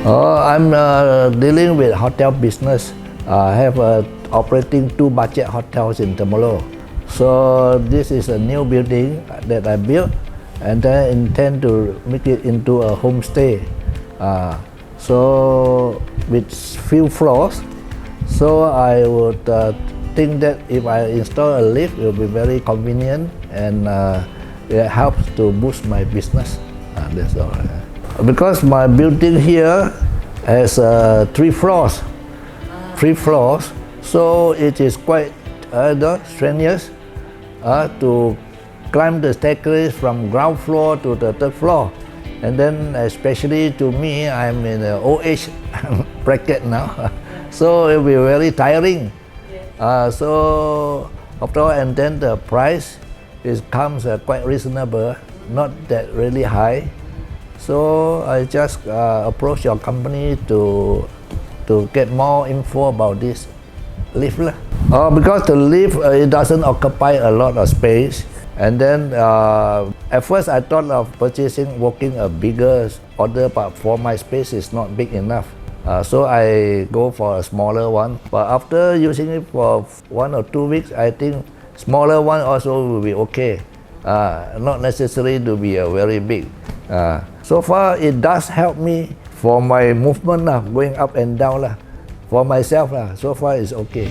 I'm dealing with hotel business. I have operating 2 budget hotels in Temerloh. So this is a new building that I built, and then intend to make it into a homestay. So with few floors. So I would think that if I install a lift, it will be very convenient, and it helps to boost my business. That's all. Because my building here has 3 floors. 3 floors, so it is quite strenuous to climb the staircase from ground floor to the 3rd floor. And then especially to me, I'm in the old age bracket now, so it will be very tiring. So after all, and then the price comes quite reasonable, not that really high. So I just approach your company to get more info about this lift. Because the lift, it doesn't occupy a lot of space. And then at first I thought of working a bigger order, but for my space is not big enough. So I go for a smaller one. But after using it for 1 or 2 weeks, I think smaller one also will be okay. Not necessary to be a very big. So far it does help me for my movement, going up and down. For myself, so far it's okay.